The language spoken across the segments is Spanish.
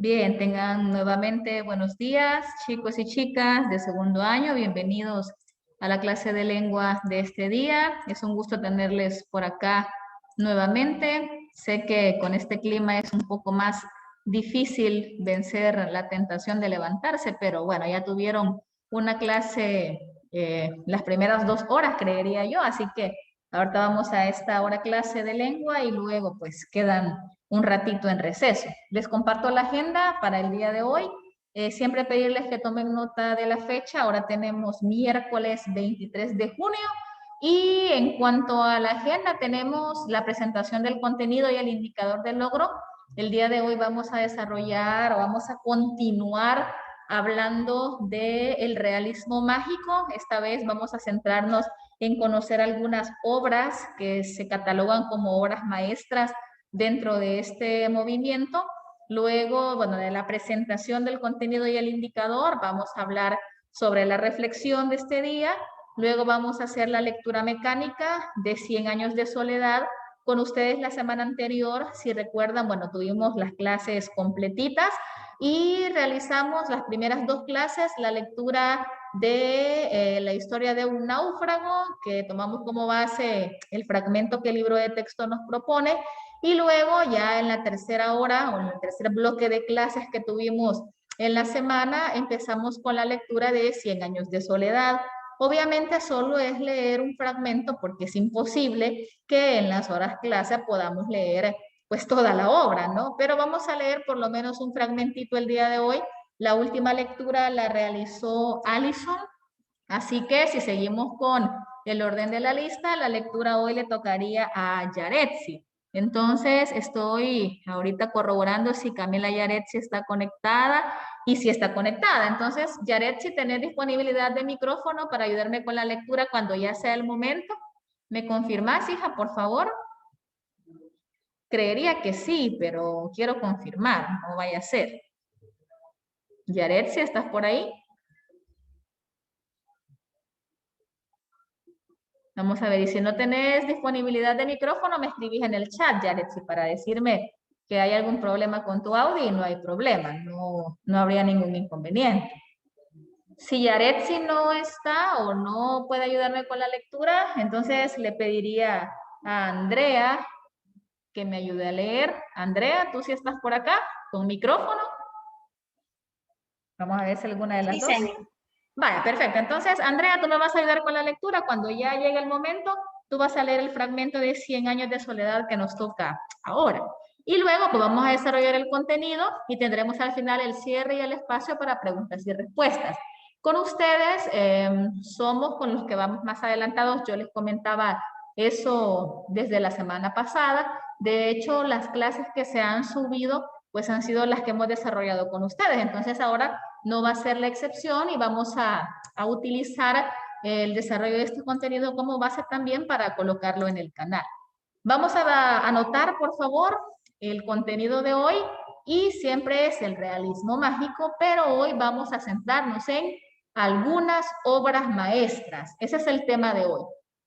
Bien, tengan nuevamente buenos días, chicos y chicas de segundo año. Bienvenidos a la clase de lengua de este día. Es un gusto tenerles por acá nuevamente. Sé que con este clima es un poco más difícil vencer la tentación de levantarse, pero bueno, ya tuvieron una clase las primeras 2 horas, creería yo. Así que ahorita vamos a esta hora clase de lengua y luego pues quedan un ratito en receso. Les comparto la agenda para el día de hoy. Siempre pedirles que tomen nota de la fecha. Ahora tenemos miércoles 23 de junio. Y en cuanto a la agenda, tenemos la presentación del contenido y el indicador del logro. El día de hoy vamos a desarrollar o vamos a continuar hablando del realismo mágico. Esta vez vamos a centrarnos en conocer algunas obras que se catalogan como obras maestras dentro de este movimiento. Luego, bueno, de la presentación del contenido y el indicador, vamos a hablar sobre la reflexión de este día. Luego vamos a hacer la lectura mecánica de 100 años de soledad. Con ustedes la semana anterior, si recuerdan, bueno, tuvimos las clases completitas y realizamos las primeras 2 clases, la lectura de la historia de un náufrago, que tomamos como base el fragmento que el libro de texto nos propone, y luego ya en la tercera hora o en el tercer bloque de clases que tuvimos en la semana, empezamos con la lectura de 100 años de soledad. Obviamente solo es leer un fragmento porque es imposible que en las horas clase podamos leer pues toda la obra, ¿no? Pero vamos a leer por lo menos un fragmentito el día de hoy. La última lectura la realizó Allison, así que si seguimos con el orden de la lista, la lectura hoy le tocaría a Yaretsi. Entonces, estoy ahorita corroborando si Camila Yaretsi está conectada y si está conectada. Entonces, Yaretsi, ¿tenés disponibilidad de micrófono para ayudarme con la lectura cuando ya sea el momento? ¿Me confirmás, hija, por favor? Creería que sí, pero quiero confirmar, no vaya a ser. Yaretsi, ¿estás por ahí? Vamos a ver, y si no tenés disponibilidad de micrófono, me escribís en el chat, Yaretsi, para decirme que hay algún problema con tu audio y no hay problema, no habría ningún inconveniente. Si Yaretsi no está o no puede ayudarme con la lectura, entonces le pediría a Andrea que me ayude a leer. Andrea, ¿tú sí estás por acá con micrófono? Vamos a ver si alguna de las Sí, dos. señor. Vaya, perfecto. Entonces, Andrea, tú me vas a ayudar con la lectura. Cuando ya llegue el momento, tú vas a leer el fragmento de 100 años de soledad que nos toca ahora. Y luego, pues vamos a desarrollar el contenido y tendremos al final el cierre y el espacio para preguntas y respuestas. Con ustedes somos con los que vamos más adelantados. Yo les comentaba eso desde la semana pasada. De hecho, las clases que se han subido, pues han sido las que hemos desarrollado con ustedes. Entonces, ahora no va a ser la excepción y vamos a utilizar el desarrollo de este contenido como base también para colocarlo en el canal. Vamos a anotar, por favor, el contenido de hoy y siempre es el realismo mágico, pero hoy vamos a centrarnos en algunas obras maestras. Ese es el tema de hoy.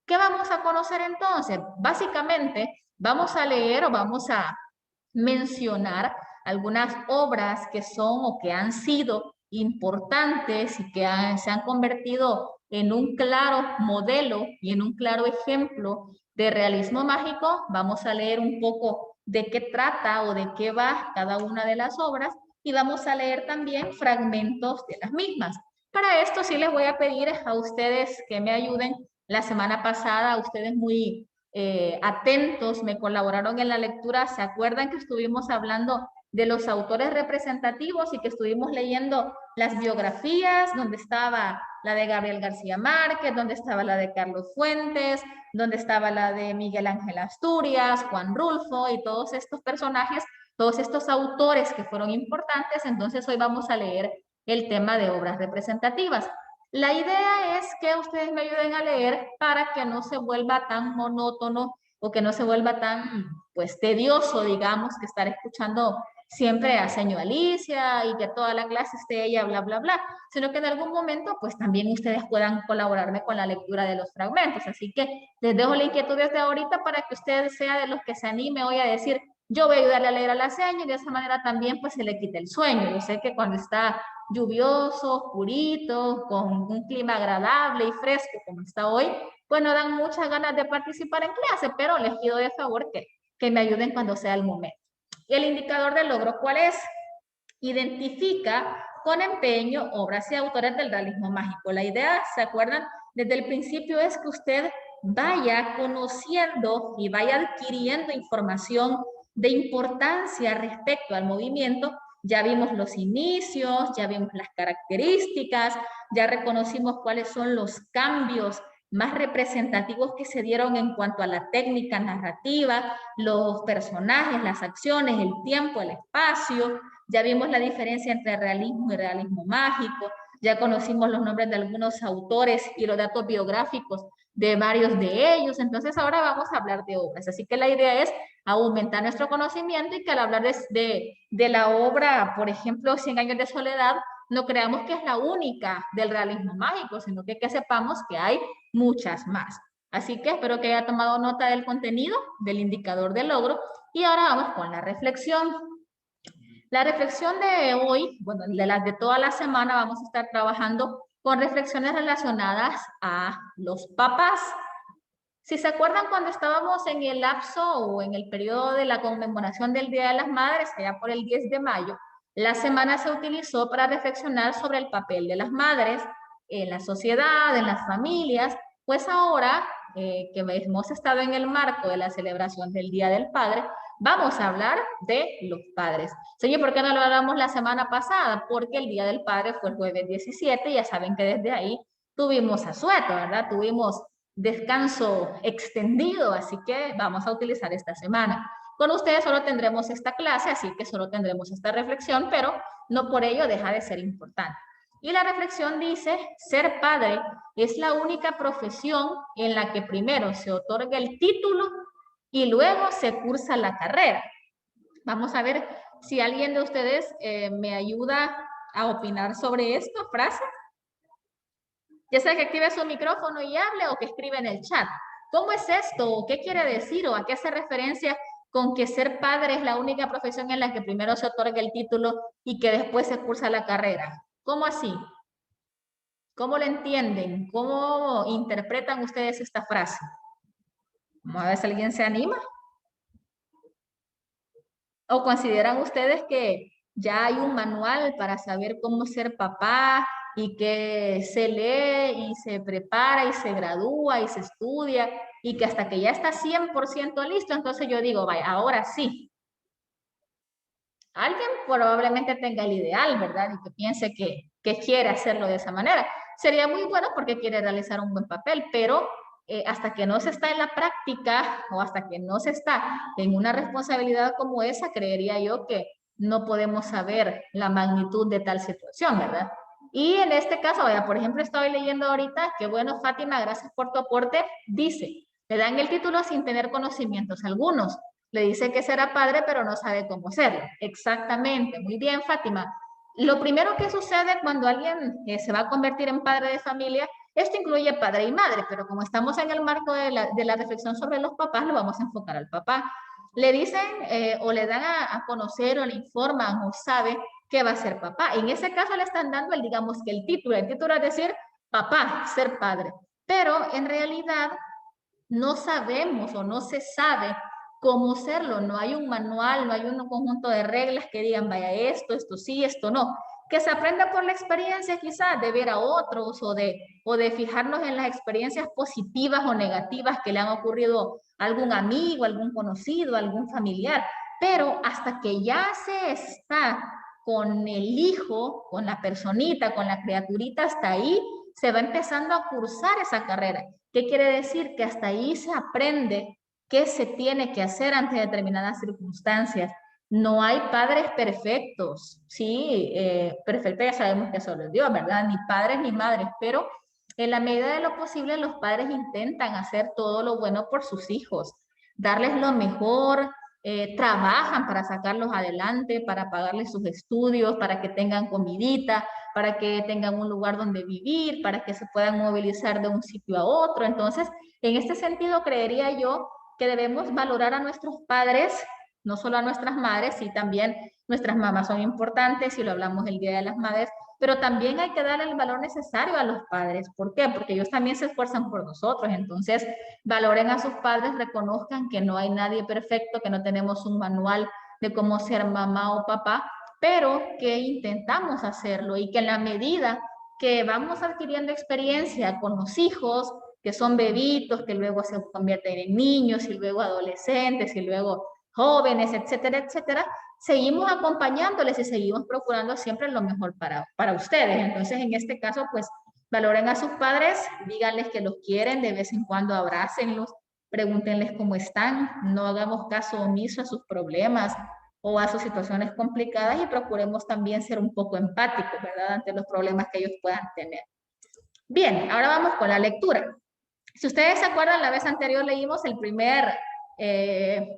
¿Qué vamos a conocer entonces? Básicamente, vamos a leer o vamos a mencionar algunas obras que son o que han sido importantes y que se han convertido en un claro modelo y en un claro ejemplo de realismo mágico. Vamos a leer un poco de qué trata o de qué va cada una de las obras y vamos a leer también fragmentos de las mismas. Para esto sí les voy a pedir a ustedes que me ayuden. La semana pasada ustedes muy atentos, me colaboraron en la lectura. ¿Se acuerdan que estuvimos hablando de los autores representativos y que estuvimos leyendo las biografías, donde estaba la de Gabriel García Márquez, donde estaba la de Carlos Fuentes, donde estaba la de Miguel Ángel Asturias, Juan Rulfo y todos estos personajes, todos estos autores que fueron importantes? Entonces hoy vamos a leer el tema de obras representativas. La idea es que ustedes me ayuden a leer para que no se vuelva tan monótono o que no se vuelva tan, pues, tedioso, digamos, que estar escuchando siempre a señor Alicia y que toda la clase esté ella, bla, bla, bla, sino que en algún momento, pues, también ustedes puedan colaborarme con la lectura de los fragmentos. Así que les dejo la inquietud desde ahorita para que usted sea de los que se anime hoy a decir, Yo voy a ayudarle a leer a la seña y de esa manera también pues se le quita el sueño. Yo sé que cuando está lluvioso, oscurito, con un clima agradable y fresco como está hoy, pues no dan muchas ganas de participar en clase, pero les pido de favor que me ayuden cuando sea el momento. Y el indicador de logro, ¿cuál es? Identifica con empeño obras y autores del realismo mágico. La idea, ¿se acuerdan? Desde el principio es que usted vaya conociendo y vaya adquiriendo información de importancia respecto al movimiento. Ya vimos los inicios, ya vimos las características, ya reconocimos cuáles son los cambios más representativos que se dieron en cuanto a la técnica narrativa, los personajes, las acciones, el tiempo, el espacio. Ya vimos la diferencia entre realismo y realismo mágico. Ya conocimos los nombres de algunos autores y los datos biográficos de varios de ellos. Entonces ahora vamos a hablar de obras. Así que la idea es aumentar nuestro conocimiento y que al hablar de la obra, por ejemplo, Cien años de soledad, no creamos que es la única del realismo mágico, sino que sepamos que hay muchas más. Así que espero que haya tomado nota del contenido, del indicador de logro, y ahora vamos con la reflexión. La reflexión de hoy, bueno, de las de toda la semana, vamos a estar trabajando con reflexiones relacionadas a los papás. Si se acuerdan cuando estábamos en el lapso o en el periodo de la conmemoración del Día de las Madres, allá por el 10 de mayo, la semana se utilizó para reflexionar sobre el papel de las madres en la sociedad, en las familias, pues ahora que hemos estado en el marco de la celebración del Día del Padre, vamos a hablar de los padres. Señor, ¿por qué no lo hablamos la semana pasada? Porque el Día del Padre fue el jueves 17 y ya saben que desde ahí tuvimos asueto, ¿verdad? Tuvimos descanso extendido, así que vamos a utilizar esta semana. Con ustedes solo tendremos esta clase, así que solo tendremos esta reflexión, pero no por ello deja de ser importante. Y la reflexión dice, ser padre es la única profesión en la que primero se otorga el título y luego se cursa la carrera. Vamos a ver si alguien de ustedes me ayuda a opinar sobre esta frase. Ya sea que active su micrófono y hable o que escriba en el chat. ¿Cómo es esto? ¿Qué quiere decir? ¿O a qué hace referencia con que ser padre es la única profesión en la que primero se otorga el título y que después se cursa la carrera? ¿Cómo así? ¿Cómo lo entienden? ¿Cómo interpretan ustedes esta frase? Vamos a ver si alguien se anima. ¿O consideran ustedes que ya hay un manual para saber cómo ser papá y que se lee y se prepara y se gradúa y se estudia y que hasta que ya está 100% listo, entonces yo digo, vaya, ahora sí? Alguien probablemente tenga el ideal, ¿verdad? Y que piense que quiere hacerlo de esa manera. Sería muy bueno porque quiere realizar un buen papel, pero hasta que no se está en la práctica o hasta que no se está en una responsabilidad como esa, creería yo que no podemos saber la magnitud de tal situación, ¿verdad? Y en este caso, vaya, por ejemplo, estoy leyendo ahorita, que bueno, Fátima, gracias por tu aporte, dice, le dan el título sin tener conocimientos algunos. Le dice que será padre, pero no sabe cómo serlo. Exactamente. Muy bien, Fátima. Lo primero que sucede cuando alguien se va a convertir en padre de familia, esto incluye padre y madre, pero como estamos en el marco de la reflexión sobre los papás, lo vamos a enfocar al papá. Le dicen o le dan a conocer o le informan o sabe que va a ser papá. En ese caso le están dando digamos que el título es decir, papá, ser padre. Pero en realidad no sabemos o no se sabe cómo serlo. No hay un manual, no hay un conjunto de reglas que digan, vaya esto sí, esto no. Que se aprenda por la experiencia quizás de ver a otros o de fijarnos en las experiencias positivas o negativas que le han ocurrido a algún amigo, algún conocido, algún familiar. Pero hasta que ya se está con el hijo, con la personita, con la criaturita, hasta ahí se va empezando a cursar esa carrera. ¿Qué quiere decir? Que hasta ahí se aprende qué se tiene que hacer ante determinadas circunstancias. No hay padres perfectos, sí, perfecto ya sabemos que solo es Dios, ¿verdad? Ni padres ni madres, pero en la medida de lo posible los padres intentan hacer todo lo bueno por sus hijos, darles lo mejor, trabajan para sacarlos adelante, para pagarles sus estudios, para que tengan comidita, para que tengan un lugar donde vivir, para que se puedan movilizar de un sitio a otro. Entonces, en este sentido, creería yo que debemos valorar a nuestros padres no solo a nuestras madres, sí también nuestras mamás son importantes, y lo hablamos el Día de las Madres, pero también hay que darle el valor necesario a los padres. ¿Por qué? Porque ellos también se esfuerzan por nosotros. Entonces, valoren a sus padres, reconozcan que no hay nadie perfecto, que no tenemos un manual de cómo ser mamá o papá, pero que intentamos hacerlo y que en la medida que vamos adquiriendo experiencia con los hijos, que son bebitos, que luego se convierten en niños y luego adolescentes y luego jóvenes, etcétera, etcétera, seguimos acompañándoles y seguimos procurando siempre lo mejor para ustedes. Entonces, en este caso, pues, valoren a sus padres, díganles que los quieren, de vez en cuando abrácenlos, pregúntenles cómo están, no hagamos caso omiso a sus problemas o a sus situaciones complicadas, y procuremos también ser un poco empáticos, ¿verdad?, ante los problemas que ellos puedan tener. Bien, ahora vamos con la lectura. Si ustedes se acuerdan, la vez anterior leímos el primer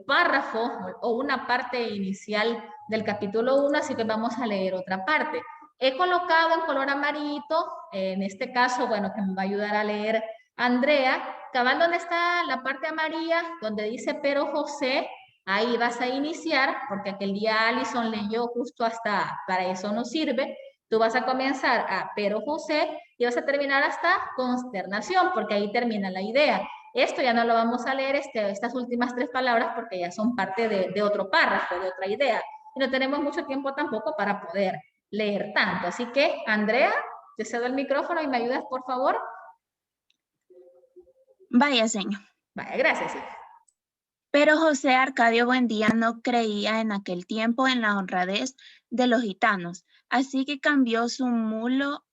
párrafo o una parte inicial del capítulo 1, así que vamos a leer otra parte. He colocado en color amarillito, en este caso, bueno, que me va a ayudar a leer Andrea, cabal donde está la parte amarilla, donde dice pero José, ahí vas a iniciar, porque aquel día Alison leyó justo hasta, para eso nos sirve. Tú vas a comenzar a pero José y vas a terminar hasta consternación, porque ahí termina la idea. Esto ya no lo vamos a leer, estas últimas 3 palabras, porque ya son parte de otro párrafo, de otra idea. Y no tenemos mucho tiempo tampoco para poder leer tanto. Así que, Andrea, te cedo el micrófono y me ayudas, por favor. Vaya, señor. Vaya, gracias. Sí. Pero José Arcadio Buendía no creía en aquel tiempo en la honradez de los gitanos, así que cambió su mulo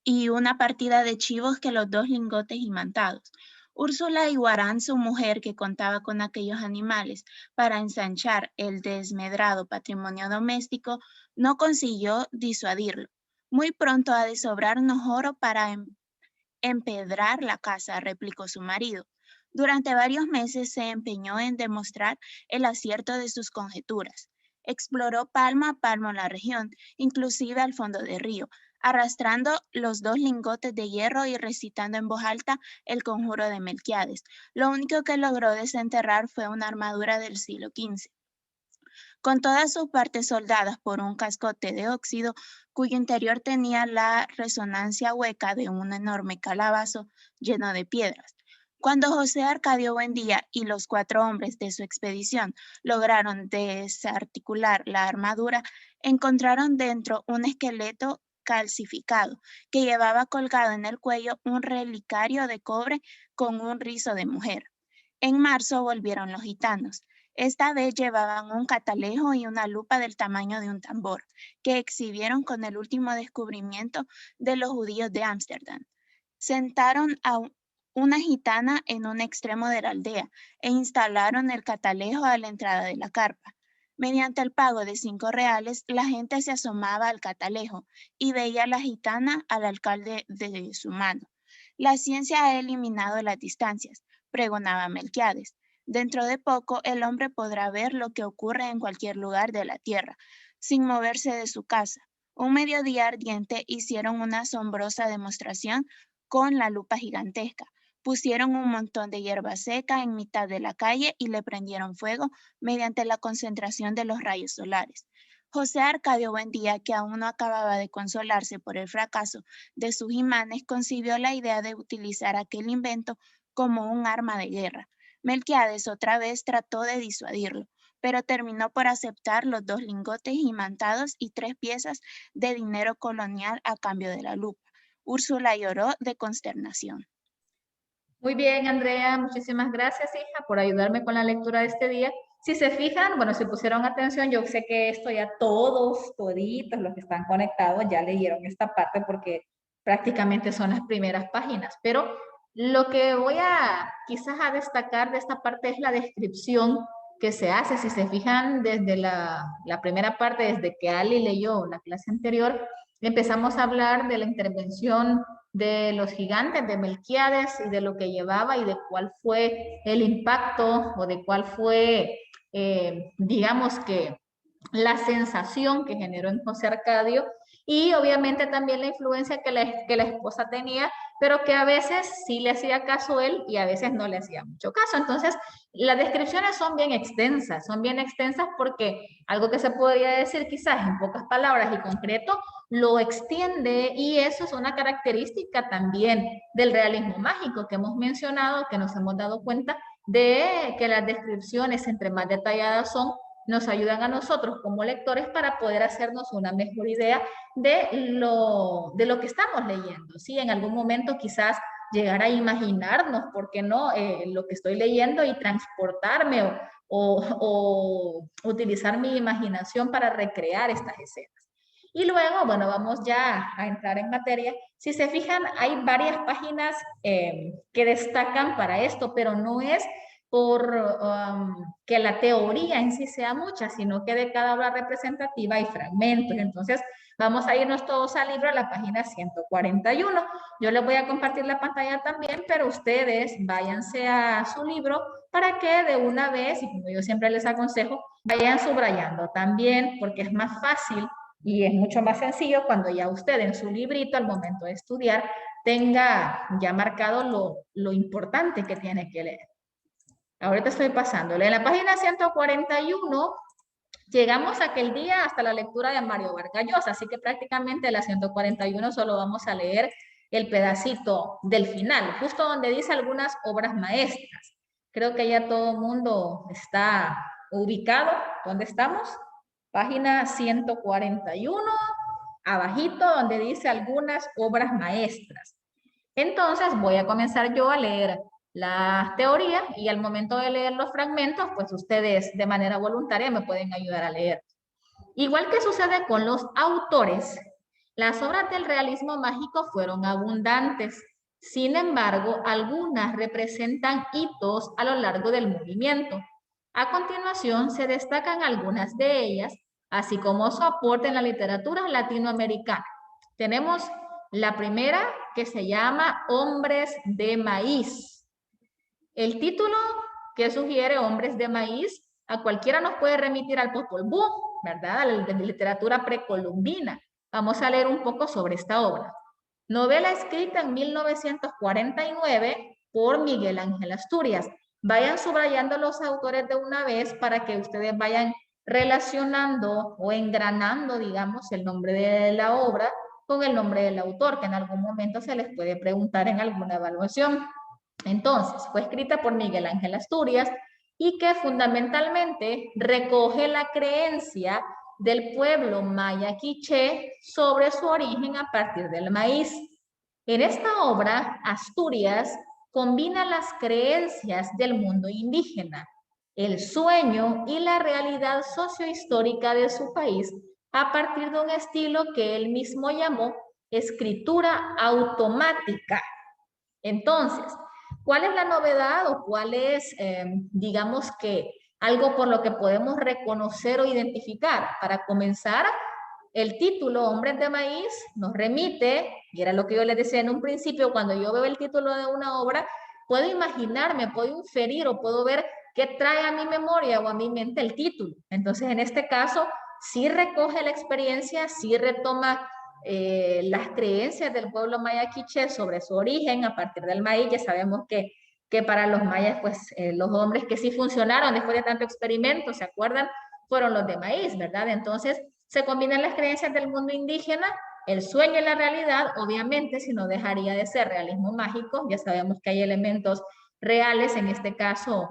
y una partida de chivos que los 2 lingotes imantados. Úrsula Iguarán, su mujer, que contaba con aquellos animales para ensanchar el desmedrado patrimonio doméstico, no consiguió disuadirlo. Muy pronto ha de sobrarnos oro para empedrar la casa, replicó su marido. Durante varios meses se empeñó en demostrar el acierto de sus conjeturas. Exploró palmo a palmo la región, inclusive al fondo del río, arrastrando los 2 lingotes de hierro y recitando en voz alta el conjuro de Melquiades. Lo único que logró desenterrar fue una armadura del siglo XV. Con todas sus partes soldadas por un cascote de óxido, cuyo interior tenía la resonancia hueca de un enorme calabazo lleno de piedras. Cuando José Arcadio Buendía y los 4 hombres de su expedición lograron desarticular la armadura, encontraron dentro un esqueleto calcificado que llevaba colgado en el cuello un relicario de cobre con un rizo de mujer. En marzo volvieron los gitanos. Esta vez llevaban un catalejo y una lupa del tamaño de un tambor, que exhibieron con el último descubrimiento de los judíos de Ámsterdam. Sentaron a una gitana en un extremo de la aldea e instalaron el catalejo a la entrada de la carpa. Mediante el pago de 5 reales, la gente se asomaba al catalejo y veía a la gitana al alcalde de su mano. La ciencia ha eliminado las distancias, pregonaba Melquiades. Dentro de poco, el hombre podrá ver lo que ocurre en cualquier lugar de la tierra, sin moverse de su casa. Un mediodía ardiente hicieron una asombrosa demostración con la lupa gigantesca. Pusieron un montón de hierba seca en mitad de la calle y le prendieron fuego mediante la concentración de los rayos solares. José Arcadio Buendía, que aún no acababa de consolarse por el fracaso de sus imanes, concibió la idea de utilizar aquel invento como un arma de guerra. Melquiades otra vez trató de disuadirlo, pero terminó por aceptar los 2 lingotes imantados y 3 piezas de dinero colonial a cambio de la lupa. Úrsula lloró de consternación. Muy bien, Andrea, muchísimas gracias, hija, por ayudarme con la lectura de este día. Si se fijan, bueno, si pusieron atención, yo sé que esto ya toditos los que están conectados ya leyeron esta parte, porque prácticamente son las primeras páginas, pero lo que voy a quizás a destacar de esta parte es la descripción que se hace. Si se fijan desde la primera parte, desde que Ali leyó la clase anterior, empezamos a hablar de la intervención de los gigantes, de Melquiades, y de lo que llevaba y de cuál fue el impacto, o de cuál fue, digamos que, la sensación que generó en José Arcadio. y obviamente también la influencia que la esposa tenía, pero que a veces sí le hacía caso él y a veces no le hacía mucho caso. Entonces, las descripciones son bien extensas porque algo que se podría decir quizás en pocas palabras y concreto, lo extiende y eso es una característica también del realismo mágico que hemos mencionado, que nos hemos dado cuenta de que las descripciones entre más detalladas son, nos ayudan a nosotros como lectores para poder hacernos una mejor idea de lo que estamos leyendo. ¿Sí? En algún momento quizás llegar a imaginarnos, ¿por qué no?, lo que estoy leyendo y transportarme o utilizar mi imaginación para recrear estas escenas. Y luego, bueno, vamos ya a entrar en materia. Si se fijan, hay varias páginas que destacan para esto, pero no es por que la teoría en sí sea mucha, sino que de cada obra representativa hay fragmentos. Entonces, vamos a irnos todos al libro a la página 141. Yo les voy a compartir la pantalla también, pero ustedes váyanse a su libro para que de una vez, y como yo siempre les aconsejo, vayan subrayando también, porque es más fácil y es mucho más sencillo cuando ya usted en su librito, al momento de estudiar, tenga ya marcado lo importante que tiene que leer. Ahorita estoy pasándole. En la página 141 llegamos aquel día hasta la lectura de Mario Vargas Llosa, así que prácticamente en la 141 solo vamos a leer el pedacito del final, justo donde dice algunas obras maestras. Creo que ya todo el mundo está ubicado. ¿Dónde estamos? Página 141, abajito donde dice algunas obras maestras. Entonces voy a comenzar yo a leer la teoría y al momento de leer los fragmentos, pues ustedes de manera voluntaria me pueden ayudar a leer. Igual que sucede con los autores, las obras del realismo mágico fueron abundantes. Sin embargo, algunas representan hitos a lo largo del movimiento. A continuación, se destacan algunas de ellas, así como su aporte en la literatura latinoamericana. Tenemos la primera, que se llama Hombres de Maíz. El título que sugiere Hombres de Maíz a cualquiera nos puede remitir al Popol Vuh, ¿verdad? A la literatura precolombina. Vamos a leer un poco sobre esta obra. Novela escrita en 1949 por Miguel Ángel Asturias. Vayan subrayando los autores de una vez para que ustedes vayan relacionando o engranando, digamos, el nombre de la obra con el nombre del autor, que en algún momento se les puede preguntar en alguna evaluación. Entonces, fue escrita por Miguel Ángel Asturias y que fundamentalmente recoge la creencia del pueblo maya quiché sobre su origen a partir del maíz. En esta obra, Asturias combina las creencias del mundo indígena, el sueño y la realidad sociohistórica de su país a partir de un estilo que él mismo llamó escritura automática. Entonces, ¿cuál es la novedad o cuál es, digamos que, algo por lo que podemos reconocer o identificar? Para comenzar, el título Hombres de Maíz nos remite, y era lo que yo les decía en un principio, cuando yo veo el título de una obra, puedo imaginarme, puedo inferir o puedo ver qué trae a mi memoria o a mi mente el título. Entonces, en este caso, sí recoge la experiencia, sí retoma las creencias del pueblo maya quiché sobre su origen a partir del maíz. Ya sabemos que para los mayas, pues los hombres que sí funcionaron después de tanto experimento, ¿se acuerdan? Fueron los de maíz, ¿verdad? Entonces se combinan las creencias del mundo indígena, el sueño y la realidad, obviamente, si no dejaría de ser realismo mágico. Ya sabemos que hay elementos reales, en este caso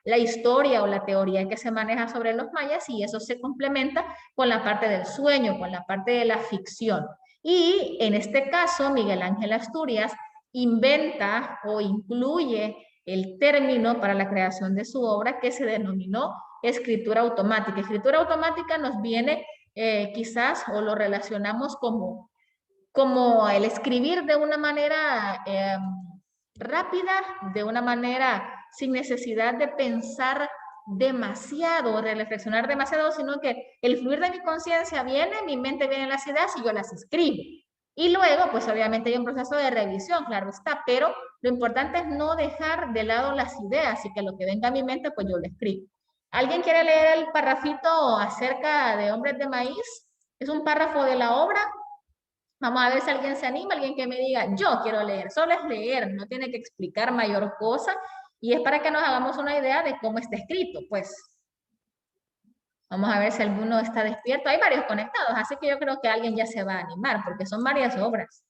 la historia o la teoría que se maneja sobre los mayas, y eso se complementa con la parte del sueño, con la parte de la ficción. Y en este caso, Miguel Ángel Asturias inventa o incluye el término para la creación de su obra que se denominó escritura automática. Escritura automática nos viene quizás o lo relacionamos como el escribir de una manera rápida, de una manera sin necesidad de pensar demasiado, de reflexionar demasiado, sino que el fluir de mi conciencia viene, mi mente viene las ideas y yo las escribo. Y luego, pues obviamente hay un proceso de revisión, claro está, pero lo importante es no dejar de lado las ideas y que lo que venga a mi mente, pues yo lo escribo. ¿Alguien quiere leer el parrafito acerca de Hombres de Maíz? Es un párrafo de la obra Vamos a ver si alguien se anima, alguien que me diga, yo quiero leer. Solo es leer, no tiene que explicar mayor cosa. Y es para que nos hagamos una idea de cómo está escrito, pues. Vamos a ver si alguno está despierto. Hay varios conectados, así que yo creo que alguien ya se va a animar, porque son varias obras.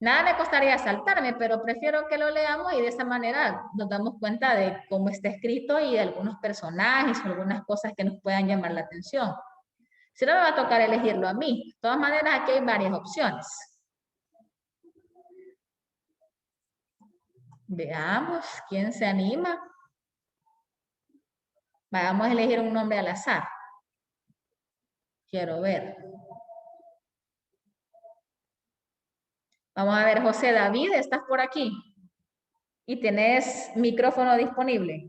Nada me costaría saltarme, pero prefiero que lo leamos y de esa manera nos damos cuenta de cómo está escrito y de algunos personajes o algunas cosas que nos puedan llamar la atención. Si no, me va a tocar elegirlo a mí. De todas maneras, aquí hay varias opciones. Veamos quién se anima. Vamos a elegir un nombre al azar. Quiero ver. Vamos a ver, José David, ¿estás por aquí? Y tenés micrófono disponible.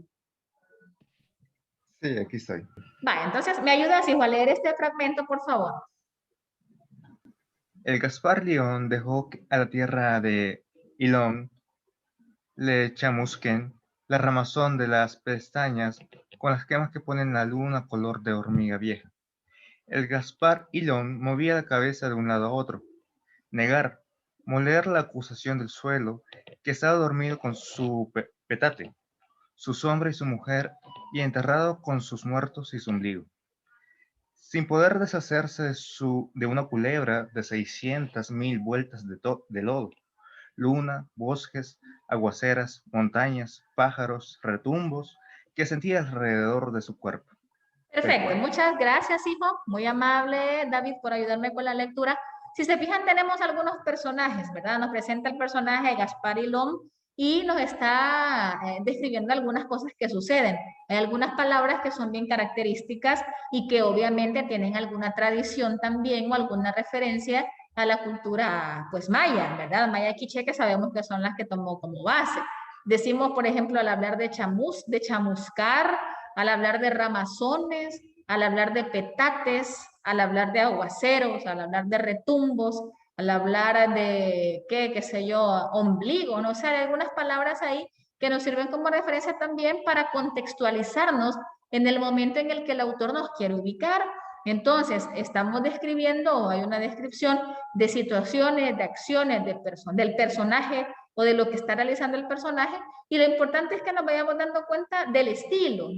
Sí, aquí estoy. Vale, entonces, ¿me ayudas, hijo, a leer este fragmento, por favor? El Gaspar León dejó a la tierra de Ilón le chamusquen la ramazón de las pestañas con las quemas que ponen la luna color de hormiga vieja. El Gaspar Ilón movía la cabeza de un lado a otro. Negar, moler la acusación del suelo, que estaba dormido con su petate, su sombra y su mujer, y enterrado con sus muertos y su ombligo. Sin poder deshacerse de una culebra de 600,000 vueltas de lodo, luna, bosques, aguaceras, montañas, pájaros, retumbos, que sentía alrededor de su cuerpo. Perfecto, muchas gracias, hijo. Muy amable, David, por ayudarme con la lectura. Si se fijan, tenemos algunos personajes, ¿verdad? Nos presenta el personaje Gaspar Ilón y nos está describiendo algunas cosas que suceden. Hay algunas palabras que son bien características y que obviamente tienen alguna tradición también o alguna referencia a la cultura, pues, maya, ¿verdad? Maya quiché, que sabemos que son las que tomó como base. Decimos, por ejemplo, al hablar de chamuscar, al hablar de ramazones, al hablar de petates, al hablar de aguaceros, al hablar de retumbos, al hablar de, qué sé yo, ombligo, no sé, hay algunas palabras ahí que nos sirven como referencia también para contextualizarnos en el momento en el que el autor nos quiere ubicar. Entonces, estamos describiendo, hay una descripción de situaciones, de acciones, del personaje o de lo que está realizando el personaje, y lo importante es que nos vayamos dando cuenta del estilo,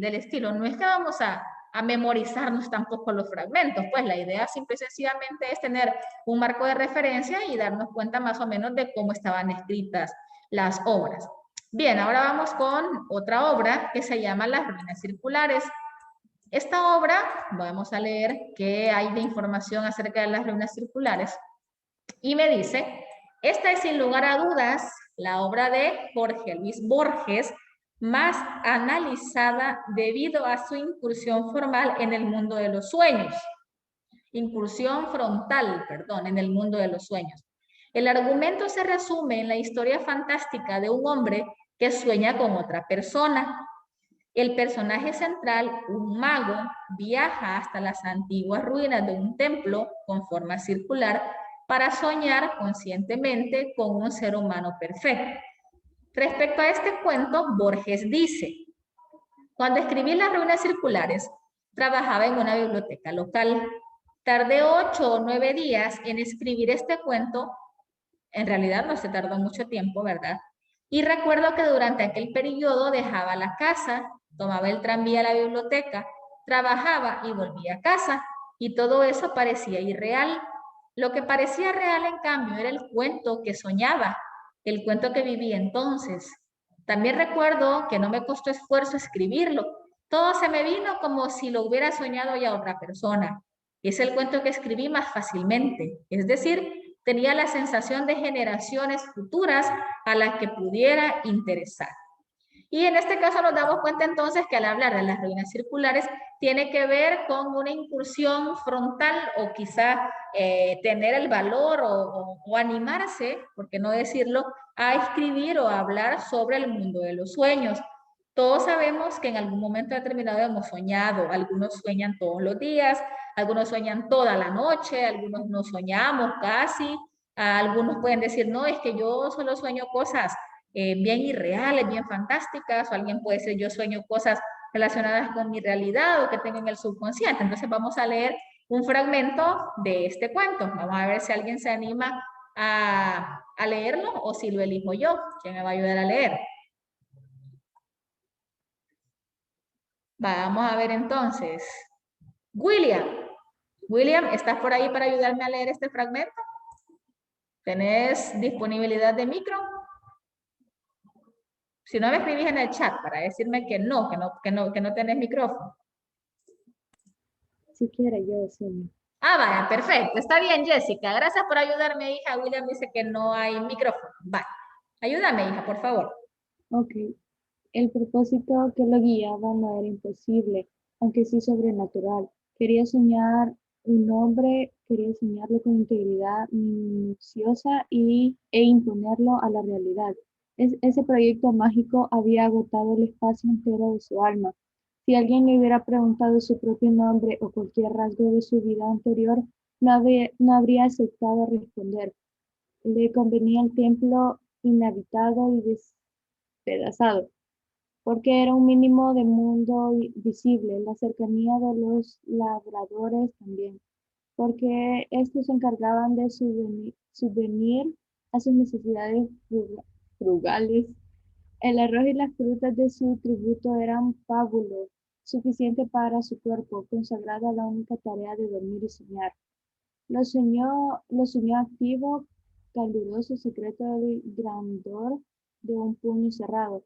no es que vamos a memorizarnos tampoco los fragmentos, pues la idea simple y sencillamente es tener un marco de referencia y darnos cuenta más o menos de cómo estaban escritas las obras. Bien, ahora vamos con otra obra que se llama Las ruinas circulares. Esta obra, vamos a leer qué hay de información acerca de las ruinas circulares, y me dice: esta es sin lugar a dudas la obra de Jorge Luis Borges más analizada debido a su incursión formal en el mundo de los sueños. Incursión frontal, perdón, en el mundo de los sueños. El argumento se resume en la historia fantástica de un hombre que sueña con otra persona. El personaje central, un mago, viaja hasta las antiguas ruinas de un templo con forma circular para soñar conscientemente con un ser humano perfecto. Respecto a este cuento, Borges dice: cuando escribí Las ruinas circulares, trabajaba en una biblioteca local. Tardé 8 o 9 días en escribir este cuento. En realidad no se tardó mucho tiempo, ¿verdad? Y recuerdo que durante aquel periodo dejaba la casa, tomaba el tranvía a la biblioteca, trabajaba y volvía a casa. Y todo eso parecía irreal. Lo que parecía real, en cambio, era el cuento que soñaba, el cuento que vivía entonces. También recuerdo que no me costó esfuerzo escribirlo. Todo se me vino como si lo hubiera soñado ya otra persona. Es el cuento que escribí más fácilmente. Es decir, tenía la sensación de generaciones futuras a las que pudiera interesar. Y en este caso nos damos cuenta entonces que al hablar de las ruinas circulares tiene que ver con una incursión frontal, o quizá tener el valor o animarse, por qué no decirlo, a escribir o a hablar sobre el mundo de los sueños. Todos sabemos que en algún momento determinado hemos soñado. Algunos sueñan todos los días, algunos sueñan toda la noche, algunos no soñamos casi. Algunos pueden decir, no, es que yo solo sueño cosas bien irreales, bien fantásticas, o alguien puede decir, yo sueño cosas relacionadas con mi realidad o que tengo en el subconsciente. Entonces vamos a leer un fragmento de este cuento. Vamos a ver si alguien se anima a leerlo o si lo elijo yo. ¿Quién me va a ayudar a leer? Vamos a ver entonces. William. William, ¿estás por ahí para ayudarme a leer este fragmento? ¿Tenés disponibilidad de micro? Si no, me escribís en el chat para decirme que no tenés micrófono. Si quiere, yo sí. Ah, vaya, perfecto. Está bien, Jessica. Gracias por ayudarme, hija. William dice que no hay micrófono. Va. Ayúdame, hija, por favor. Ok. El propósito que lo guiaba no era imposible, aunque sí sobrenatural. Quería soñar un hombre, quería soñarlo con integridad minuciosa e imponerlo a la realidad. Ese proyecto mágico había agotado el espacio entero de su alma. Si alguien le hubiera preguntado su propio nombre o cualquier rasgo de su vida anterior, no habría aceptado responder. Le convenía el templo inhabitado y despedazado, porque era un mínimo de mundo visible, la cercanía de los labradores también, porque estos se encargaban de subvenir a sus necesidades frugales. El arroz y las frutas de su tributo eran pábulo, suficiente para su cuerpo, consagrado a la única tarea de dormir y soñar. Lo soñó activo, caluroso, secreto del grandor de un puño cerrado,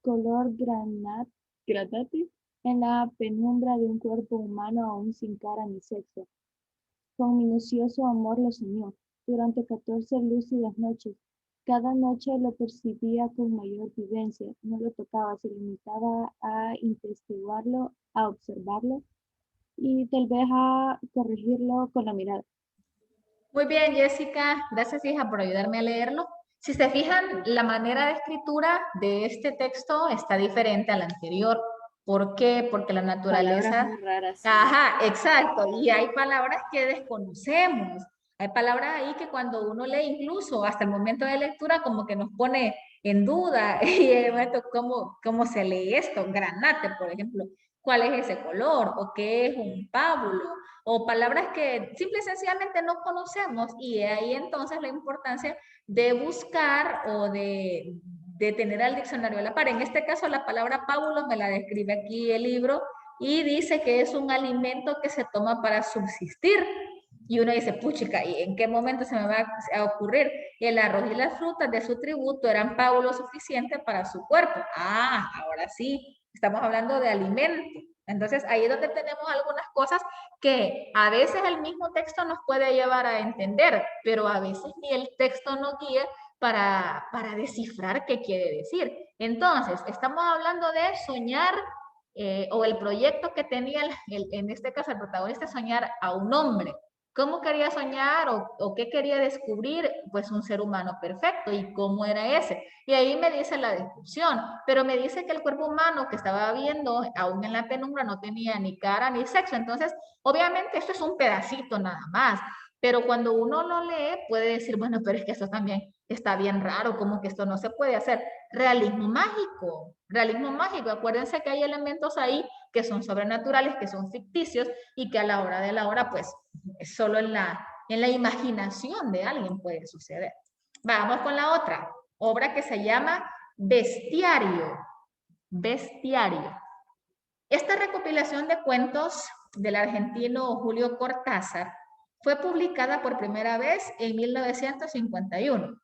color granate en la penumbra de un cuerpo humano aún sin cara ni sexo. Con minucioso amor lo soñó, durante 14 lúcidas noches. Cada noche lo percibía con mayor vivencia, no lo tocaba, se limitaba a investigarlo, a observarlo y tal vez a corregirlo con la mirada. Muy bien, Jessica. Gracias, hija, por ayudarme a leerlo. Si se fijan, la manera de escritura de este texto está diferente a la anterior. ¿Por qué? Porque la naturaleza... Palabras muy raras. Ajá, exacto. Y hay palabras que desconocemos. Hay palabras ahí que cuando uno lee, incluso hasta el momento de lectura, como que nos pone en duda. Y el momento, ¿cómo se lee esto? Granate, por ejemplo. ¿Cuál es ese color? ¿O qué es un pábulo? O palabras que simple y sencillamente no conocemos. Y ahí entonces la importancia de buscar o de tener al diccionario a la par. En este caso, la palabra pábulo me la describe aquí el libro y dice que es un alimento que se toma para subsistir. Y uno dice, puchica, ¿y en qué momento se me va a ocurrir? El arroz y las frutas de su tributo eran pábulo suficiente para su cuerpo. Ah, ahora sí, estamos hablando de alimento. Entonces, ahí es donde tenemos algunas cosas que a veces el mismo texto nos puede llevar a entender, pero a veces ni el texto nos guía para descifrar qué quiere decir. Entonces, estamos hablando de soñar o el proyecto que tenía, en este caso el protagonista, soñar a un hombre. ¿Cómo quería soñar o qué quería descubrir? Pues un ser humano perfecto. ¿Y cómo era ese? Y ahí me dice la descripción, pero me dice que el cuerpo humano que estaba viendo, aún en la penumbra, no tenía ni cara ni sexo. Entonces, obviamente esto es un pedacito nada más. Pero cuando uno lo lee, puede decir, bueno, pero es que esto también está bien raro, como que esto no se puede hacer. Realismo mágico, realismo mágico. Acuérdense que hay elementos ahí que son sobrenaturales, que son ficticios y que a la hora de la hora, pues, solo en la imaginación de alguien puede suceder. Vamos con la otra obra que se llama Bestiario. Bestiario. Esta recopilación de cuentos del argentino Julio Cortázar fue publicada por primera vez en 1951.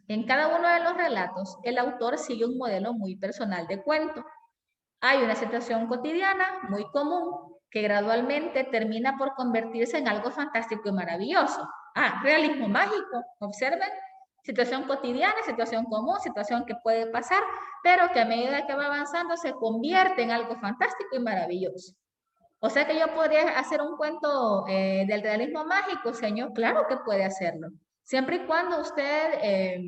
En cada uno de los relatos, el autor sigue un modelo muy personal de cuento. Hay una situación cotidiana muy común que gradualmente termina por convertirse en algo fantástico y maravilloso. Ah, realismo mágico, observen. Situación cotidiana, situación común, situación que puede pasar, pero que a medida que va avanzando se convierte en algo fantástico y maravilloso. O sea que yo podría hacer un cuento del realismo mágico, señor. Claro que puede hacerlo. Siempre y cuando usted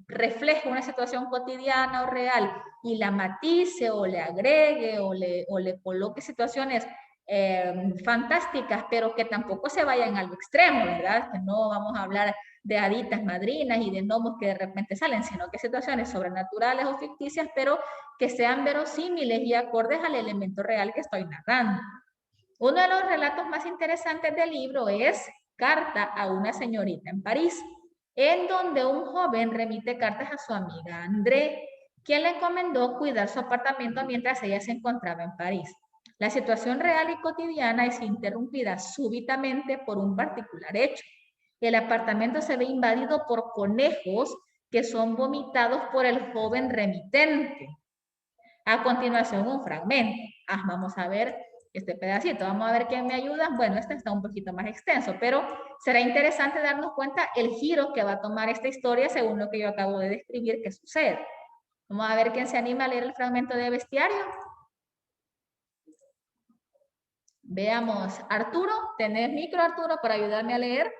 refleje una situación cotidiana o real y la matice o le agregue o le coloque situaciones fantásticas, pero que tampoco se vayan al extremo, ¿verdad? Que no vamos a hablar de haditas madrinas y de gnomos que de repente salen, sino que situaciones sobrenaturales o ficticias, pero que sean verosímiles y acordes al elemento real que estoy narrando. Uno de los relatos más interesantes del libro es Carta a una señorita en París, en donde un joven remite cartas a su amiga André, quien le encomendó cuidar su apartamento mientras ella se encontraba en París. La situación real y cotidiana es interrumpida súbitamente por un particular hecho. El apartamento se ve invadido por conejos que son vomitados por el joven remitente. A continuación, un fragmento. Vamos a ver este pedacito. Vamos a ver quién me ayuda. Bueno, este está un poquito más extenso, pero será interesante darnos cuenta el giro que va a tomar esta historia según lo que yo acabo de describir que sucede. Vamos a ver quién se anima a leer el fragmento de bestiario. Veamos, Arturo, ¿tenés micro, Arturo, para ayudarme a leer?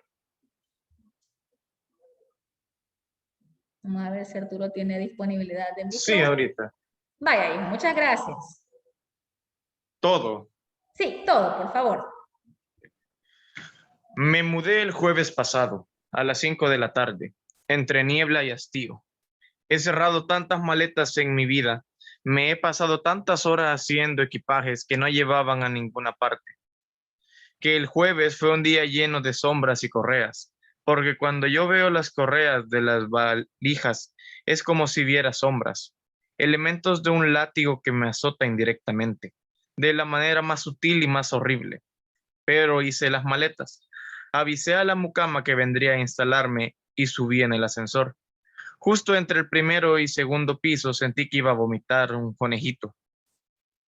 Vamos a ver si Arturo tiene disponibilidad de micro. Sí, ahorita. Vaya, hijo, muchas gracias. Todo. Sí, todo, por favor. Me mudé el jueves pasado, a las 5 de la tarde, entre niebla y hastío. He cerrado tantas maletas en mi vida, me he pasado tantas horas haciendo equipajes que no llevaban a ninguna parte, que el jueves fue un día lleno de sombras y correas, porque cuando yo veo las correas de las valijas, es como si viera sombras, elementos de un látigo que me azota indirectamente, de la manera más sutil y más horrible. Pero hice las maletas. Avisé a la mucama que vendría a instalarme y subí en el ascensor. Justo entre el primero y segundo piso sentí que iba a vomitar un conejito.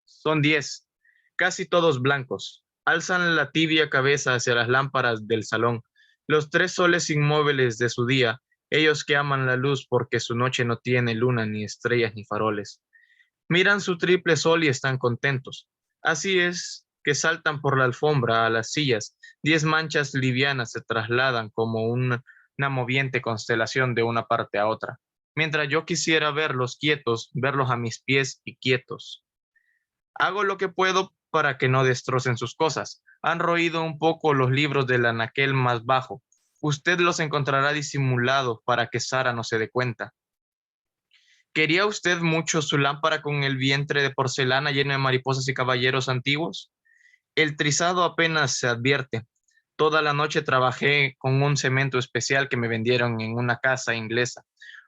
Son 10, casi todos blancos. Alzan la tibia cabeza hacia las lámparas del salón. Los 3 soles inmóviles de su día, ellos que aman la luz porque su noche no tiene luna, ni estrellas, ni faroles. Miran su triple sol y están contentos. Así es que saltan por la alfombra a las sillas. 10 manchas livianas se trasladan como una moviente constelación de una parte a otra. Mientras yo quisiera verlos quietos, verlos a mis pies y quietos. Hago lo que puedo para que no destrocen sus cosas. Han roído un poco los libros del anaquel más bajo. Usted los encontrará disimulados para que Sara no se dé cuenta. ¿Quería usted mucho su lámpara con el vientre de porcelana lleno de mariposas y caballeros antiguos? El trizado apenas se advierte. Toda la noche trabajé con un cemento especial que me vendieron en una casa inglesa.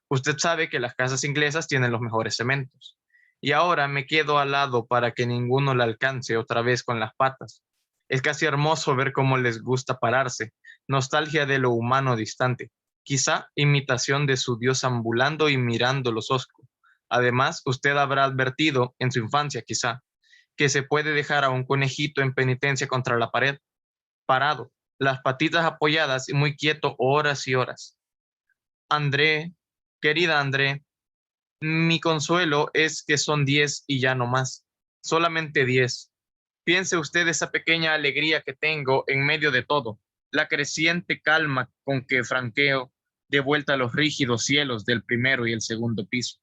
Usted sabe que las casas inglesas tienen los mejores cementos. Y ahora me quedo al lado para que ninguno la alcance otra vez con las patas. Es casi hermoso ver cómo les gusta pararse. Nostalgia de lo humano distante. Quizá imitación de su Dios ambulando y mirando los oscos. Además, usted habrá advertido, en su infancia quizá, que se puede dejar a un conejito en penitencia contra la pared, parado, las patitas apoyadas y muy quieto horas y horas. André, querida André, mi consuelo es que son 10 y ya no más, solamente 10. Piense usted esa pequeña alegría que tengo en medio de todo, la creciente calma con que franqueo de vuelta a los rígidos cielos del primero y el segundo piso.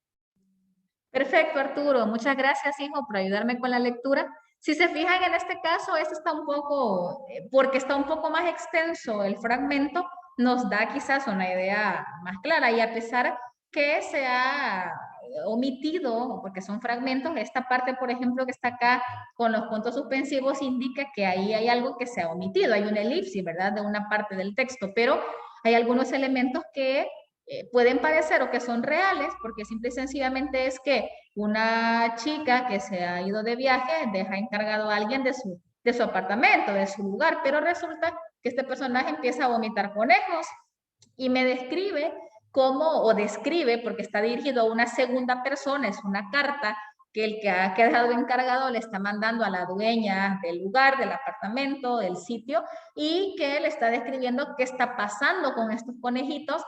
Perfecto, Arturo. Muchas gracias, hijo, por ayudarme con la lectura. Si se fijan en este caso, este está un poco, porque está un poco más extenso el fragmento, nos da quizás una idea más clara y a pesar que se ha omitido, porque son fragmentos, esta parte, por ejemplo, que está acá con los puntos suspensivos indica que ahí hay algo que se ha omitido, hay una elipsis, ¿verdad?, de una parte del texto, pero hay algunos elementos que pueden parecer o que son reales, porque simple y sencillamente es que una chica que se ha ido de viaje deja encargado a alguien de su apartamento, de su lugar, pero resulta que este personaje empieza a vomitar conejos y me describe cómo, o describe, porque está dirigido a una segunda persona, es una carta que el que ha quedado encargado le está mandando a la dueña del lugar, del apartamento, del sitio, y que le está describiendo qué está pasando con estos conejitos,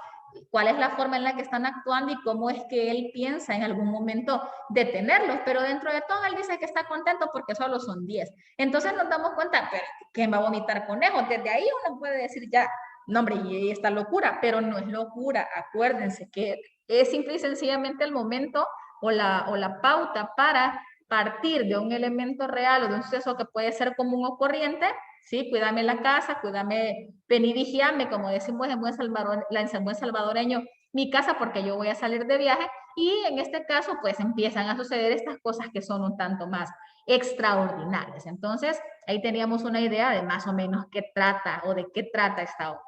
cuál es la forma en la que están actuando y cómo es que él piensa en algún momento detenerlos, pero dentro de todo él dice que está contento porque solo son 10. Entonces nos damos cuenta, pero ¿quién va a vomitar conejos? Desde ahí uno puede decir ya, no hombre, y esta locura, pero no es locura, acuérdense que es simple y sencillamente el momento o la pauta para partir de un elemento real o de un suceso que puede ser común o corriente. Sí, cuídame la casa, cuídame, ven y vigíame, como decimos en buen salvadoreño, mi casa porque yo voy a salir de viaje y en este caso pues empiezan a suceder estas cosas que son un tanto más extraordinarias. Entonces ahí teníamos una idea de más o menos qué trata o de qué trata esta obra.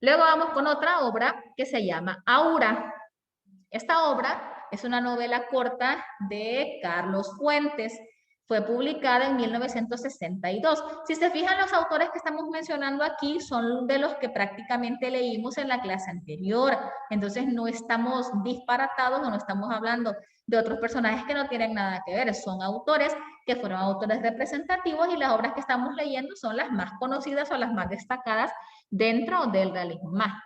Luego vamos con otra obra que se llama Aura. Esta obra es una novela corta de Carlos Fuentes. Fue publicada en 1962. Si se fijan, los autores que estamos mencionando aquí son de los que prácticamente leímos en la clase anterior. Entonces no estamos disparatados o no estamos hablando de otros personajes que no tienen nada que ver. Son autores que fueron autores representativos y las obras que estamos leyendo son las más conocidas o las más destacadas dentro del realismo mágico.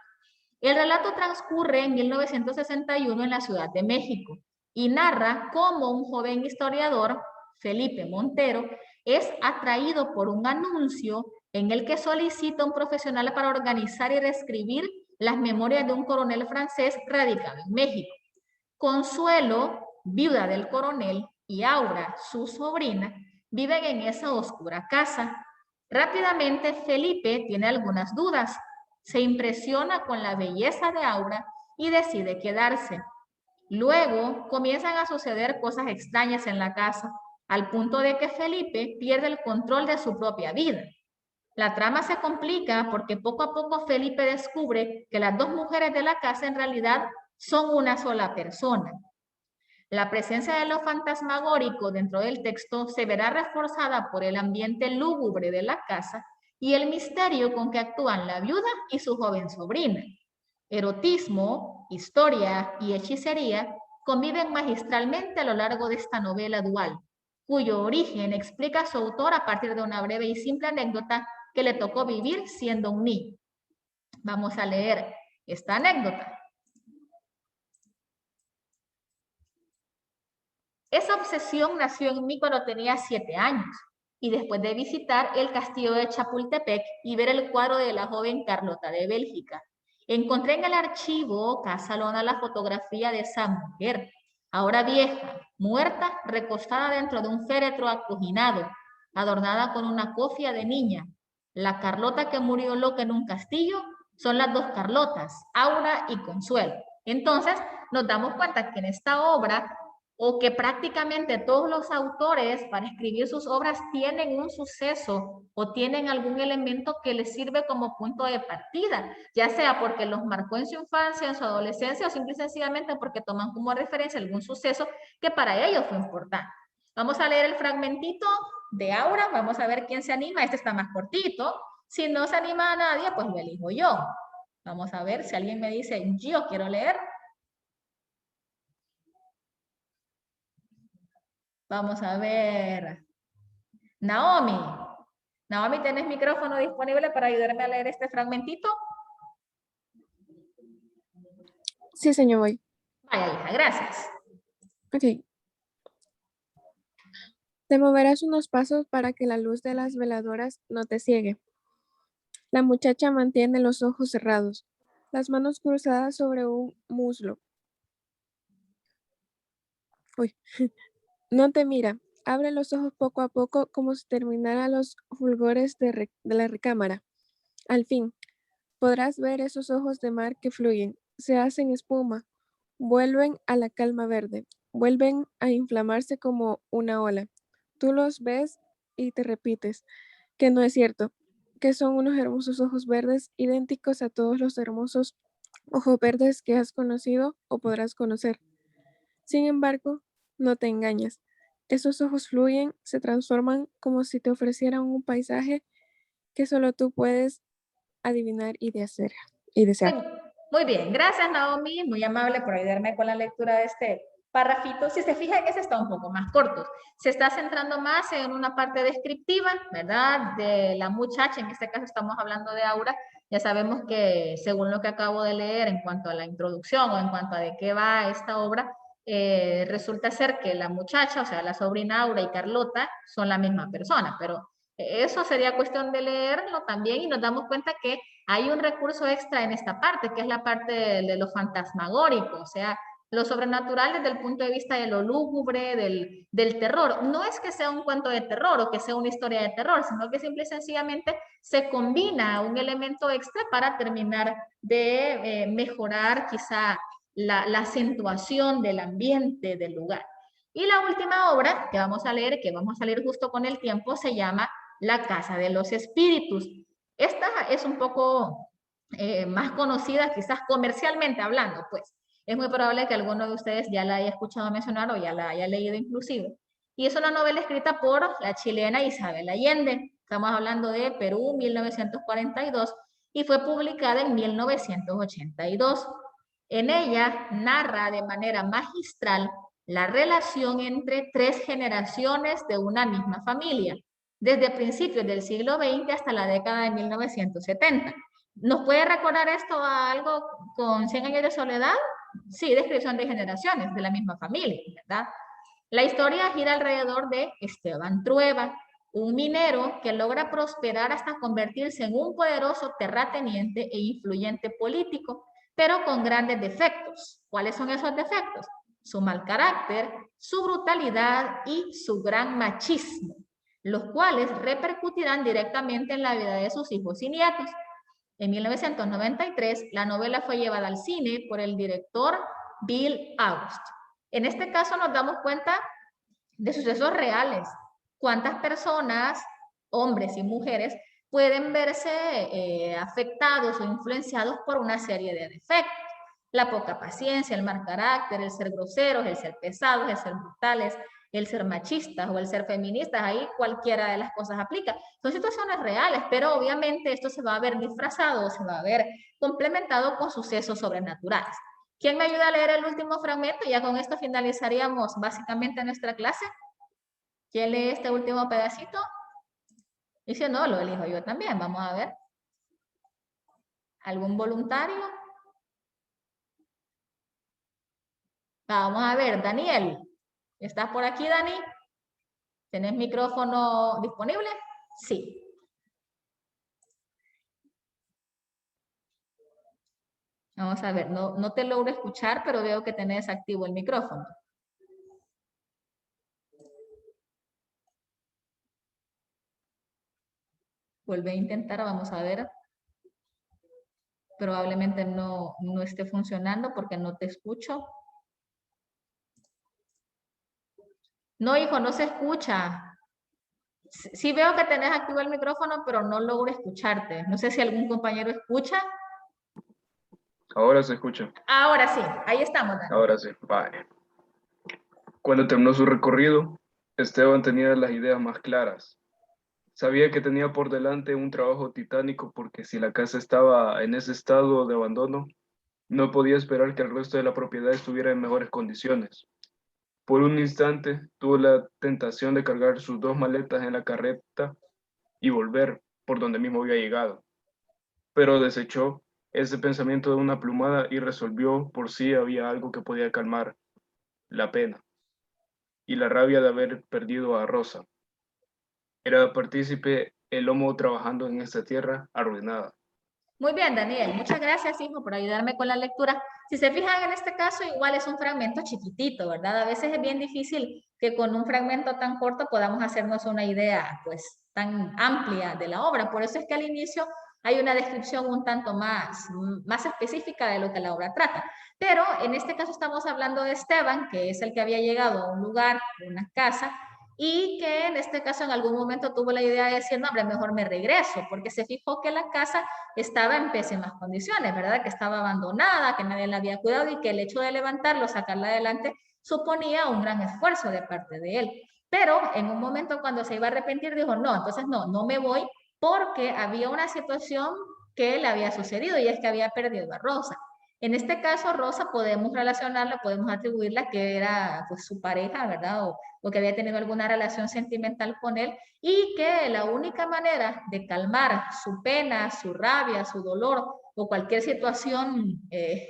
El relato transcurre en 1961 en la Ciudad de México y narra cómo un joven historiador, Felipe Montero, es atraído por un anuncio en el que solicita un profesional para organizar y reescribir las memorias de un coronel francés radicado en México. Consuelo, viuda del coronel, y Aura, su sobrina, viven en esa oscura casa. Rápidamente, Felipe tiene algunas dudas. Se impresiona con la belleza de Aura y decide quedarse. Luego comienzan a suceder cosas extrañas en la casa, al punto de que Felipe pierde el control de su propia vida. La trama se complica porque poco a poco Felipe descubre que las dos mujeres de la casa en realidad son una sola persona. La presencia de lo fantasmagórico dentro del texto se verá reforzada por el ambiente lúgubre de la casa y el misterio con que actúan la viuda y su joven sobrina. Erotismo, historia y hechicería conviven magistralmente a lo largo de esta novela dual, cuyo origen explica su autor a partir de una breve y simple anécdota que le tocó vivir siendo un niño. Vamos a leer esta anécdota. Esa obsesión nació en mí cuando tenía 7 años y después de visitar el castillo de Chapultepec y ver el cuadro de la joven Carlota de Bélgica. Encontré en el archivo Casalona la fotografía de esa mujer, ahora vieja, muerta, recostada dentro de un féretro acoginado, adornada con una cofia de niña. La Carlota que murió loca en un castillo son las dos Carlotas, Aura y Consuelo. Entonces nos damos cuenta que en esta obra o que prácticamente todos los autores para escribir sus obras tienen un suceso o tienen algún elemento que les sirve como punto de partida, ya sea porque los marcó en su infancia, en su adolescencia o simple y sencillamente porque toman como referencia algún suceso que para ellos fue importante. Vamos a leer el fragmentito de Aura, vamos a ver quién se anima, este está más cortito, si no se anima a nadie, pues lo elijo yo. Vamos a ver si alguien me dice, yo quiero leer. Vamos a ver. Naomi. Naomi, ¿tenés micrófono disponible para ayudarme a leer este fragmentito? Sí, señor, voy. Vaya, hija, gracias. Ok. Te moverás unos pasos para que la luz de las veladoras no te ciegue. La muchacha mantiene los ojos cerrados, las manos cruzadas sobre un muslo. Uy. No te mira. Abre los ojos poco a poco como si terminara los fulgores de la recámara. Al fin, podrás ver esos ojos de mar que fluyen, se hacen espuma, vuelven a la calma verde, vuelven a inflamarse como una ola. Tú los ves y te repites que no es cierto, que son unos hermosos ojos verdes idénticos a todos los hermosos ojos verdes que has conocido o podrás conocer. Sin embargo, no te engañas. Esos ojos fluyen, se transforman como si te ofrecieran un paisaje que solo tú puedes adivinar y desear. Muy bien, gracias Naomi, muy amable por ayudarme con la lectura de este párrafito. Si se fijan, ese está un poco más corto. Se está centrando más en una parte descriptiva, ¿verdad? De la muchacha, en este caso estamos hablando de Aura. Ya sabemos que según lo que acabo de leer en cuanto a la introducción o en cuanto a de qué va esta obra, resulta ser que la muchacha, o sea, la sobrina Aura y Carlota son la misma persona, pero eso sería cuestión de leerlo también y nos damos cuenta que hay un recurso extra en esta parte, que es la parte de lo fantasmagórico, o sea, lo sobrenatural desde el punto de vista de lo lúgubre, del terror. No es que sea un cuento de terror o que sea una historia de terror, sino que simple y sencillamente se combina un elemento extra para terminar de mejorar quizá la acentuación del ambiente del lugar. Y la última obra que vamos a leer, que vamos a leer justo con el tiempo, se llama La Casa de los Espíritus. Esta es un poco más conocida, quizás comercialmente hablando, pues. Es muy probable que alguno de ustedes ya la haya escuchado mencionar o ya la haya leído inclusive. Y es una novela escrita por la chilena Isabel Allende. Estamos hablando de Perú, 1942, y fue publicada en 1982. En ella narra de manera magistral la relación entre 3 generaciones de una misma familia, desde principios del siglo XX hasta la década de 1970. ¿Nos puede recordar esto a algo con 100 años de soledad? Sí, descripción de generaciones de la misma familia, ¿verdad? La historia gira alrededor de Esteban Trueba, un minero que logra prosperar hasta convertirse en un poderoso terrateniente e influyente político, pero con grandes defectos. ¿Cuáles son esos defectos? Su mal carácter, su brutalidad y su gran machismo, los cuales repercutirán directamente en la vida de sus hijos y nietos. En 1993, la novela fue llevada al cine por el director Bill August. En este caso nos damos cuenta de sucesos reales. ¿Cuántas personas, hombres y mujeres, pueden verse afectados o influenciados por una serie de defectos? La poca paciencia, el mal carácter, el ser groseros, el ser pesados, el ser brutales, el ser machistas o el ser feministas, ahí cualquiera de las cosas aplica. Son situaciones reales, pero obviamente esto se va a ver disfrazado, se va a ver complementado con sucesos sobrenaturales. ¿Quién me ayuda a leer el último fragmento? Ya con esto finalizaríamos básicamente nuestra clase. ¿Quién lee este último pedacito? Y si no, lo elijo yo también. Vamos a ver. ¿Algún voluntario? Vamos a ver, Daniel. ¿Estás por aquí, Dani? ¿Tenés micrófono disponible? Sí. Vamos a ver, no te logro escuchar, pero veo que tenés activo el micrófono. Vuelve a intentar, vamos a ver. Probablemente no esté funcionando porque no te escucho. No, hijo, no se escucha. Sí veo que tenés activo el micrófono, pero no logro escucharte. No sé si algún compañero escucha. Ahora se escucha. Ahora sí, ahí estamos, Dani. Ahora sí, vale. Cuando terminó su recorrido, Esteban tenía las ideas más claras. Sabía que tenía por delante un trabajo titánico porque si la casa estaba en ese estado de abandono, no podía esperar que el resto de la propiedad estuviera en mejores condiciones. Por un instante tuvo la tentación de cargar sus 2 maletas en la carreta y volver por donde mismo había llegado, pero desechó ese pensamiento de una plumada y resolvió por sí había algo que podía calmar la pena y la rabia de haber perdido a Rosa. Era partícipe el lomo trabajando en esta tierra arruinada. Muy bien, Daniel. Muchas gracias, hijo, por ayudarme con la lectura. Si se fijan en este caso, igual es un fragmento chiquitito, ¿verdad? A veces es bien difícil que con un fragmento tan corto podamos hacernos una idea, pues, tan amplia de la obra. Por eso es que al inicio hay una descripción un tanto más específica de lo que la obra trata. Pero en este caso estamos hablando de Esteban, que es el que había llegado a un lugar, una casa, y que en este caso en algún momento tuvo la idea de decir, no, hombre, mejor me regreso, porque se fijó que la casa estaba en pésimas condiciones, ¿verdad? Que estaba abandonada, que nadie la había cuidado y que el hecho de levantarlo, sacarla adelante, suponía un gran esfuerzo de parte de él. Pero en un momento cuando se iba a arrepentir, dijo, no, entonces no me voy porque había una situación que le había sucedido y es que había perdido a Rosa. En este caso, Rosa podemos relacionarla, podemos atribuirla que era pues, su pareja, ¿verdad? O que había tenido alguna relación sentimental con él y que la única manera de calmar su pena, su rabia, su dolor o cualquier situación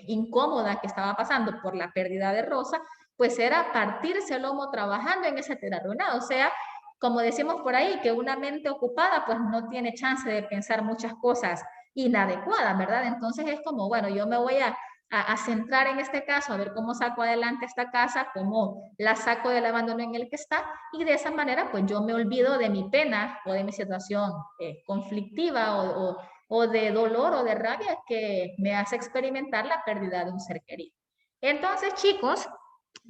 incómoda que estaba pasando por la pérdida de Rosa, pues era partirse el lomo trabajando en ese tierra arruinada. O sea, como decimos por ahí, que una mente ocupada pues no tiene chance de pensar muchas cosas inadecuadas, ¿verdad? Entonces es como, bueno, yo me voy a centrar en este caso, a ver cómo saco adelante esta casa, cómo la saco del abandono en el que está, y de esa manera pues yo me olvido de mi pena o de mi situación conflictiva o de dolor o de rabia que me hace experimentar la pérdida de un ser querido. Entonces, chicos,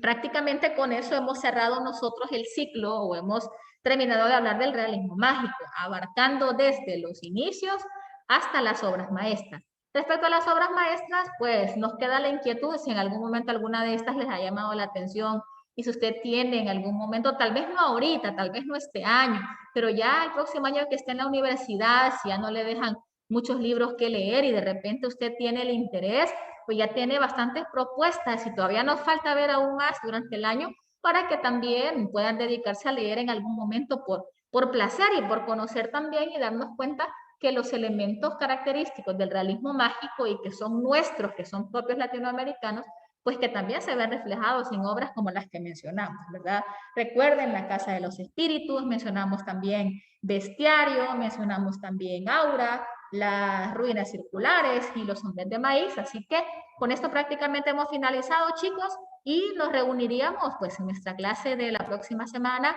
prácticamente con eso hemos cerrado nosotros el ciclo o hemos terminado de hablar del realismo mágico, abarcando desde los inicios hasta las obras maestras. Respecto a las obras maestras, pues nos queda la inquietud si en algún momento alguna de estas les ha llamado la atención y si usted tiene en algún momento, tal vez no ahorita, tal vez no este año, pero ya el próximo año que esté en la universidad, si ya no le dejan muchos libros que leer y de repente usted tiene el interés, pues ya tiene bastantes propuestas y todavía nos falta ver aún más durante el año para que también puedan dedicarse a leer en algún momento por placer y por conocer también y darnos cuenta que los elementos característicos del realismo mágico y que son nuestros, que son propios latinoamericanos, pues que también se ven reflejados en obras como las que mencionamos, ¿verdad? Recuerden La Casa de los Espíritus, mencionamos también Bestiario, mencionamos también Aura, Las Ruinas Circulares y Los Hombres de Maíz, así que con esto prácticamente hemos finalizado, chicos, y nos reuniríamos pues en nuestra clase de la próxima semana.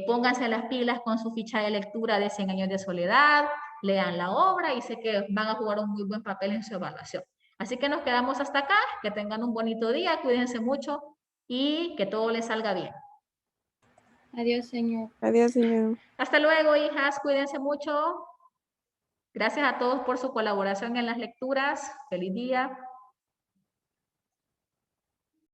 Pónganse las pilas con su ficha de lectura de 100 años de soledad, lean la obra y sé que van a jugar un muy buen papel en su evaluación. Así que nos quedamos hasta acá, que tengan un bonito día, cuídense mucho y que todo les salga bien. Adiós, señor. Adiós, señor. Hasta luego, hijas, cuídense mucho. Gracias a todos por su colaboración en las lecturas. Feliz día.